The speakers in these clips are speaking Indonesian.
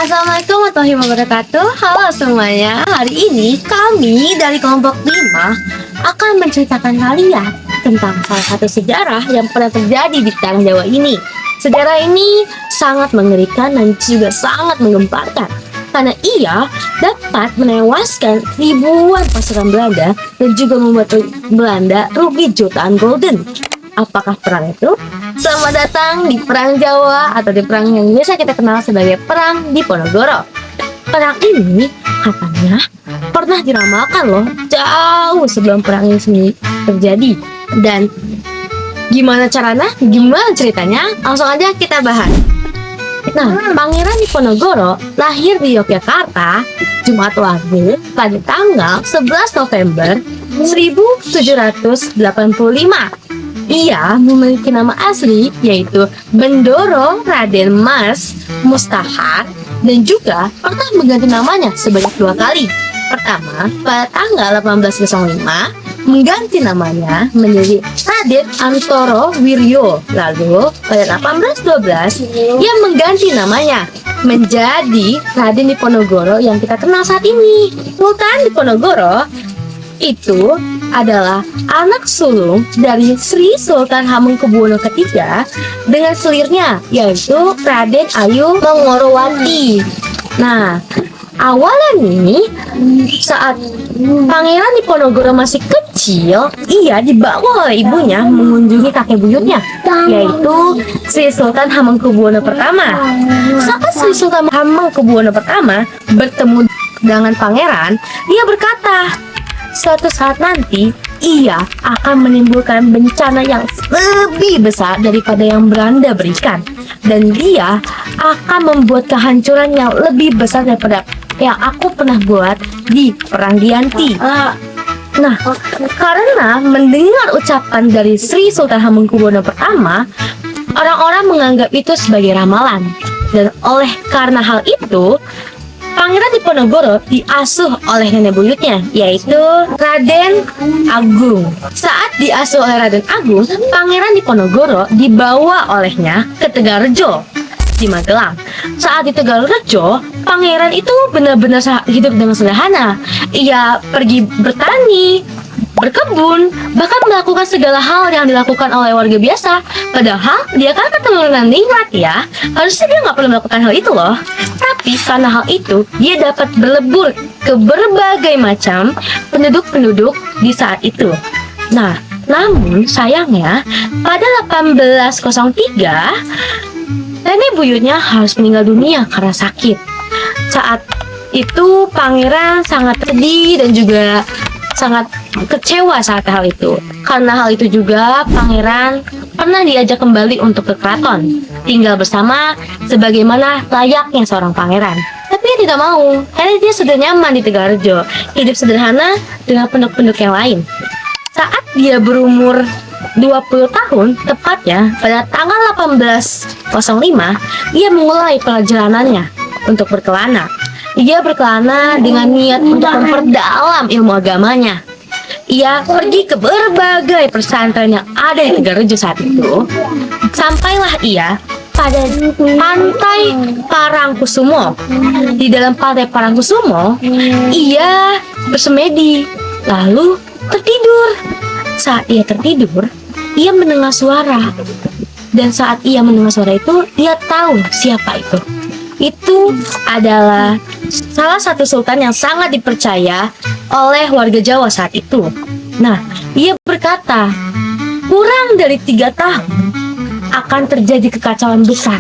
Assalamualaikum warahmatullahi wabarakatuh. Halo semuanya. Hari ini kami dari kelompok 5 akan menceritakan kalian tentang salah satu sejarah yang pernah terjadi di tanah Jawa ini. Sejarah ini sangat mengerikan dan juga sangat menggemparkan karena ia dapat menewaskan ribuan pasukan Belanda dan juga membuat Belanda rugi jutaan gulden. Apakah perang itu? Selamat datang di Perang Jawa atau di perang yang biasa kita kenal sebagai Perang Diponegoro. Perang ini katanya pernah diramalkan loh jauh sebelum perang ini terjadi. Dan gimana caranya? Gimana ceritanya? Langsung aja kita bahas. Nah, Pangeran Diponegoro lahir di Yogyakarta Jumat Wage pada tanggal 11 November 1785. Ia memiliki nama asli yaitu Bendoro Raden Mas Mustahar dan juga pernah mengganti namanya sebanyak 2 kali. Pertama, pada tanggal 1805 mengganti namanya menjadi Raden Antoro Wiryo. Lalu pada 1812 ia mengganti namanya menjadi Raden Diponegoro yang kita kenal saat ini. Sultan Diponegoro itu adalah anak sulung dari Sri Sultan Hamengkubuwono III dengan selirnya yaitu Raden Ayu Mangorowati. Nah, awalnya nih saat Pangeran Diponegoro masih kecil, ia dibawa oleh ibunya mengunjungi kakek buyutnya yaitu Sri Sultan Hamengkubuwono I. Saat Sri Sultan Hamengkubuwono I bertemu dengan pangeran, ia berkata, suatu saat nanti ia akan menimbulkan bencana yang lebih besar daripada yang Belanda berikan, dan dia akan membuat kehancuran yang lebih besar daripada yang aku pernah buat di Perang Giyanti. Nah, karena mendengar ucapan dari Sri Sultan Hamengkubuwono I, orang-orang menganggap itu sebagai ramalan, dan oleh karena hal itu Pangeran Diponegoro diasuh oleh nenek buyutnya yaitu Raden Agung. Saat diasuh oleh Raden Agung, Pangeran Diponegoro dibawa olehnya ke Tegalrejo di Magelang. Saat di Tegalrejo, pangeran itu benar-benar hidup dengan sederhana. Ia pergi bertani, berkebun, bahkan melakukan segala hal yang dilakukan oleh warga biasa. Padahal dia kan keturunan ningrat ya, harusnya dia nggak perlu melakukan hal itu loh. Tapi karena hal itu, dia dapat berlebur ke berbagai macam penduduk-penduduk di saat itu. Nah, namun sayangnya pada 1803 nenek buyutnya harus meninggal dunia karena sakit. Saat itu pangeran sangat sedih dan juga sangat kecewa saat hal itu. Karena hal itu juga pangeran pernah diajak kembali untuk ke keraton, tinggal bersama sebagaimana layaknya seorang pangeran. Tapi dia tidak mau, karena dia sudah nyaman di Tegalrejo, hidup sederhana dengan penduduk-penduduk yang lain. Saat dia berumur 20 tahun, tepatnya pada tanggal 1805, ia memulai perjalanannya untuk berkelana. Ia berkelana dengan niat untuk memperdalam ilmu agamanya. Ia pergi ke berbagai pesantren yang ada di Tegalrejo saat itu. Sampailah ia pada pantai Parangkusumo. Di dalam pantai Parangkusumo, ia bersemedi, lalu tertidur. Saat ia tertidur, ia mendengar suara. Dan saat ia mendengar suara itu, ia tahu siapa itu. Itu adalah salah satu sultan yang sangat dipercaya oleh warga Jawa saat itu. Nah, ia berkata, kurang dari 3 tahun akan terjadi kekacauan besar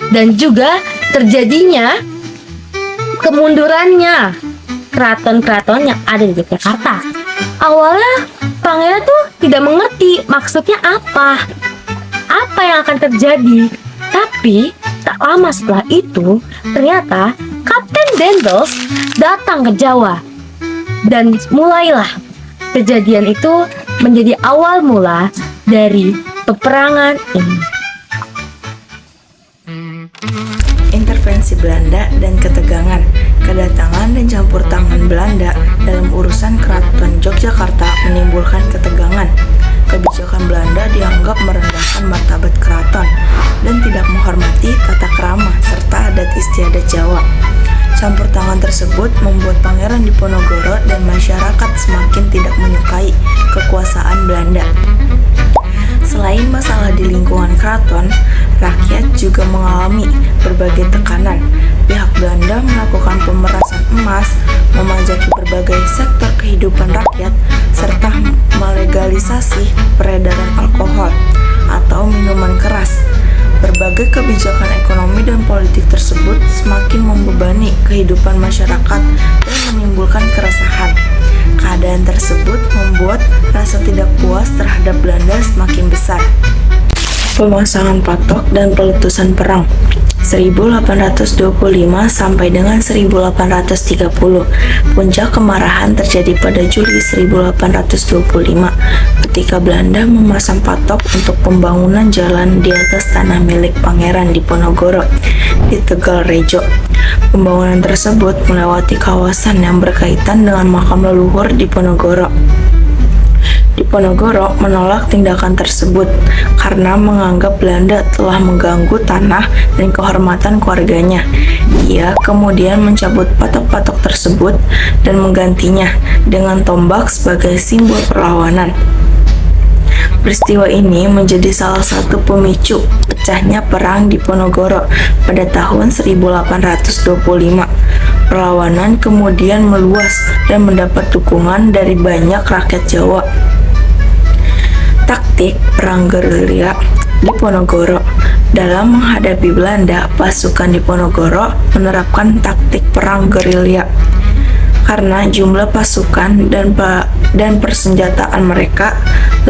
dan juga terjadinya kemundurannya keraton-keraton yang ada di Yogyakarta. Awalnya pangeran tuh tidak mengerti maksudnya apa yang akan terjadi. Tapi tak lama setelah itu, ternyata Kapten Dendels datang ke Jawa. Dan mulailah kejadian itu menjadi awal mula dari peperangan ini. Intervensi Belanda dan ketegangan, kedatangan dan campur tangan Belanda dalam urusan Keraton Yogyakarta menimbulkan ketegangan. Kebijakan Belanda dianggap merendahkan martabat keraton dan tidak menghormati tata krama serta adat adat istiadat Jawa. Campur tangan tersebut membuat Pangeran Diponegoro dan masyarakat semakin tidak menyukai kekuasaan Belanda. Selain masalah di lingkungan keraton, rakyat juga mengalami berbagai tekanan. Pihak Belanda melakukan pemerasan emas, memajaki berbagai sektor kehidupan rakyat, serta melegalisasi peredaran alkohol atau minuman keras. Berbagai kebijakan ekonomi dan politik tersebut semakin membebani kehidupan masyarakat dan menimbulkan keresahan. Keadaan tersebut membuat rasa tidak puas terhadap Belanda semakin besar. Pemasangan patok dan peletusan perang 1825 sampai dengan 1830. Puncak kemarahan terjadi pada Juli 1825 ketika Belanda memasang patok untuk pembangunan jalan di atas tanah milik Pangeran Diponegoro di Tegalrejo. Pembangunan tersebut melewati kawasan yang berkaitan dengan makam leluhur Diponegoro. Diponegoro menolak tindakan tersebut karena menganggap Belanda telah mengganggu tanah dan kehormatan keluarganya. Ia kemudian mencabut patok-patok tersebut dan menggantinya dengan tombak sebagai simbol perlawanan. Peristiwa ini menjadi salah satu pemicu pecahnya Perang Diponegoro pada tahun 1825. Perlawanan kemudian meluas dan mendapat dukungan dari banyak rakyat Jawa. Taktik perang gerilya Diponegoro. Dalam menghadapi Belanda, pasukan Diponegoro menerapkan taktik perang gerilya. Karena jumlah pasukan dan persenjataan mereka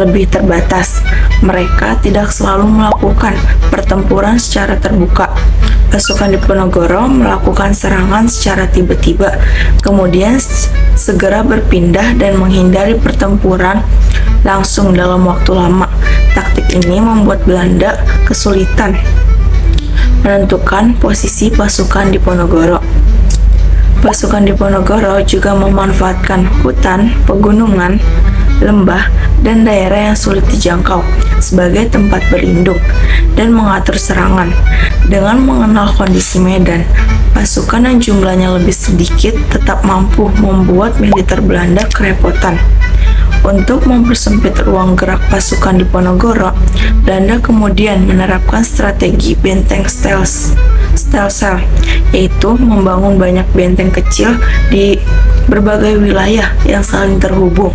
lebih terbatas, mereka tidak selalu melakukan pertempuran secara terbuka. Pasukan Diponegoro melakukan serangan secara tiba-tiba, kemudian segera berpindah dan menghindari pertempuran langsung dalam waktu lama. Taktik ini membuat Belanda kesulitan menentukan posisi pasukan Diponegoro. Pasukan Diponegoro juga memanfaatkan hutan, pegunungan, lembah, dan daerah yang sulit dijangkau sebagai tempat berlindung dan mengatur serangan. Dengan mengenal kondisi medan, pasukan yang jumlahnya lebih sedikit tetap mampu membuat militer Belanda kerepotan. Untuk mempersempit ruang gerak pasukan Diponegoro, Belanda kemudian menerapkan strategi benteng Stelsel, yaitu membangun banyak benteng kecil di berbagai wilayah yang saling terhubung.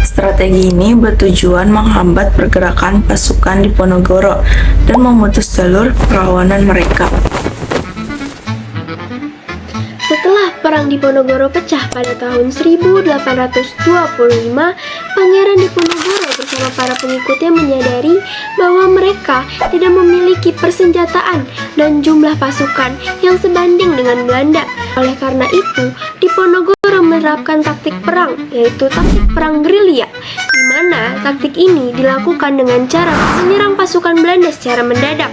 Strategi ini bertujuan menghambat pergerakan pasukan Diponegoro dan memutus jalur perlawanan mereka. Setelah Perang Diponegoro pecah pada tahun 1825, Pangeran Diponegoro bersama para pengikutnya menyadari bahwa mereka tidak memiliki persenjataan dan jumlah pasukan yang sebanding dengan Belanda. Oleh karena itu, Diponegoro menerapkan taktik perang, yaitu taktik perang gerilya, di mana taktik ini dilakukan dengan cara menyerang pasukan Belanda secara mendadak.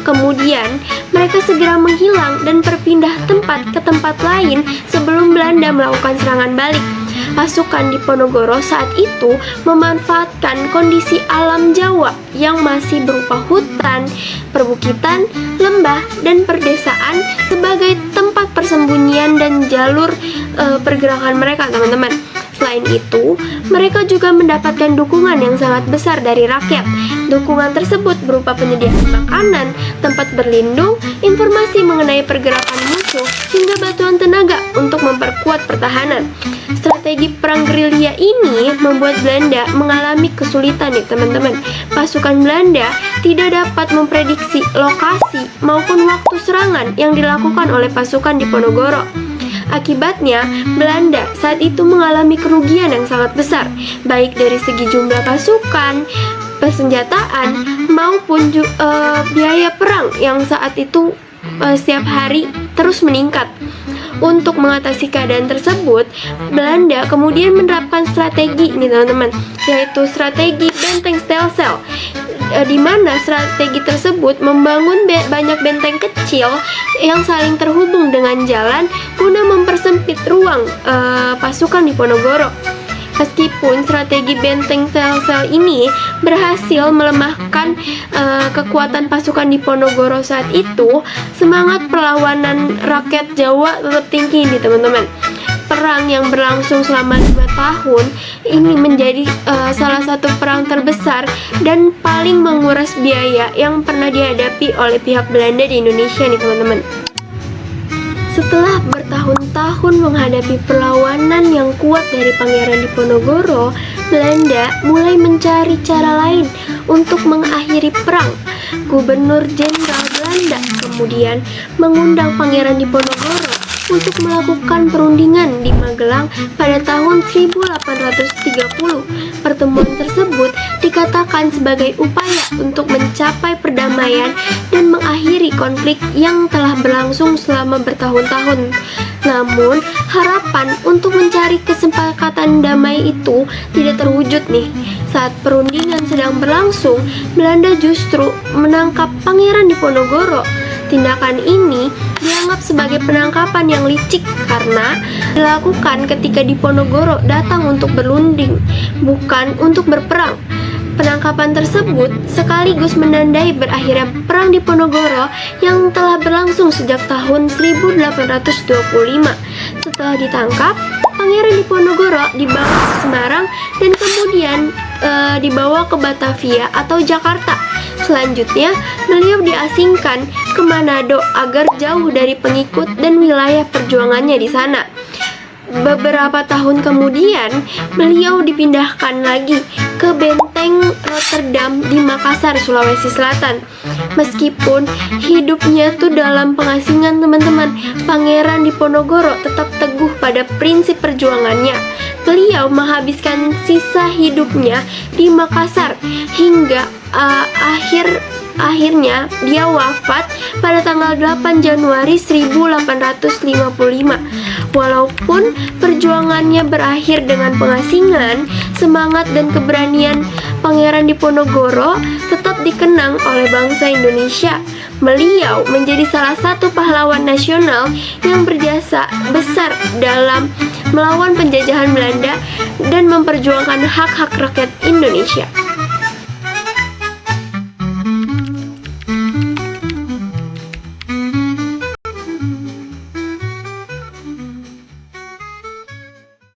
Kemudian, mereka segera menghilang dan berpindah tempat ke tempat lain sebelum Belanda melakukan serangan balik. Pasukan Diponegoro saat itu memanfaatkan kondisi alam Jawa yang masih berupa hutan, perbukitan, lembah, dan perdesaan sebagai tempat persembunyian dan jalur pergerakan mereka, teman-teman. Selain itu, mereka juga mendapatkan dukungan yang sangat besar dari rakyat. Dukungan tersebut berupa penyediaan makanan, tempat berlindung, informasi mengenai pergerakan musuh, hingga bantuan tenaga untuk memperkuat pertahanan. Strategi perang gerilya ini membuat Belanda mengalami kesulitan nih teman-teman. Pasukan Belanda tidak dapat memprediksi lokasi maupun waktu serangan yang dilakukan oleh pasukan Diponegoro. Akibatnya, Belanda saat itu mengalami kerugian yang sangat besar, baik dari segi jumlah pasukan, persenjataan, maupun biaya perang yang saat itu setiap hari terus meningkat. Untuk mengatasi keadaan tersebut, Belanda kemudian menerapkan strategi ini teman-teman, yaitu strategi benteng Stelsel, di mana strategi tersebut membangun banyak benteng kecil yang saling terhubung dengan jalan guna mempersempit ruang pasukan Diponegoro. Meskipun strategi benteng sel-sel ini berhasil melemahkan kekuatan pasukan Diponegoro saat itu, semangat perlawanan rakyat Jawa tetap tinggi nih teman-teman. Perang yang berlangsung selama 5 tahun ini menjadi salah satu perang terbesar dan paling menguras biaya yang pernah dihadapi oleh pihak Belanda di Indonesia nih teman-teman. Setelah bertahun-tahun menghadapi perlawanan yang kuat dari Pangeran Diponegoro, Belanda mulai mencari cara lain untuk mengakhiri perang. Gubernur Jenderal Belanda kemudian mengundang Pangeran Diponegoro untuk melakukan perundingan di Magelang pada tahun 1830. Pertemuan tersebut dikatakan sebagai upaya untuk mencapai perdamaian dan mengakhiri konflik yang telah berlangsung selama bertahun-tahun. Namun, harapan untuk mencari kesepakatan damai itu tidak terwujud nih. Saat perundingan sedang berlangsung, Belanda justru menangkap Pangeran Diponegoro. Tindakan ini dianggap sebagai penangkapan yang licik karena dilakukan ketika Diponegoro datang untuk berunding, bukan untuk berperang. Penangkapan tersebut sekaligus menandai berakhirnya Perang Diponegoro yang telah berlangsung sejak tahun 1825. Setelah ditangkap, Pangeran Diponegoro dibawa ke Semarang dan kemudian dibawa ke Batavia atau Jakarta. Selanjutnya, beliau diasingkan ke Manado agar jauh dari pengikut dan wilayah perjuangannya di sana. Beberapa tahun kemudian, beliau dipindahkan lagi ke Benteng Rotterdam di Makassar, Sulawesi Selatan. Meskipun hidupnya tuh dalam pengasingan teman-teman, Pangeran Diponegoro tetap teguh pada prinsip perjuangannya. Beliau menghabiskan sisa hidupnya di Makassar hingga akhirnya dia wafat pada tanggal 8 Januari 1855. Walaupun perjuangannya berakhir dengan pengasingan, semangat dan keberanian Pangeran Diponegoro tetap dikenang oleh bangsa Indonesia. Beliau menjadi salah satu pahlawan nasional yang berjasa besar dalam melawan penjajahan Belanda dan memperjuangkan hak-hak rakyat Indonesia.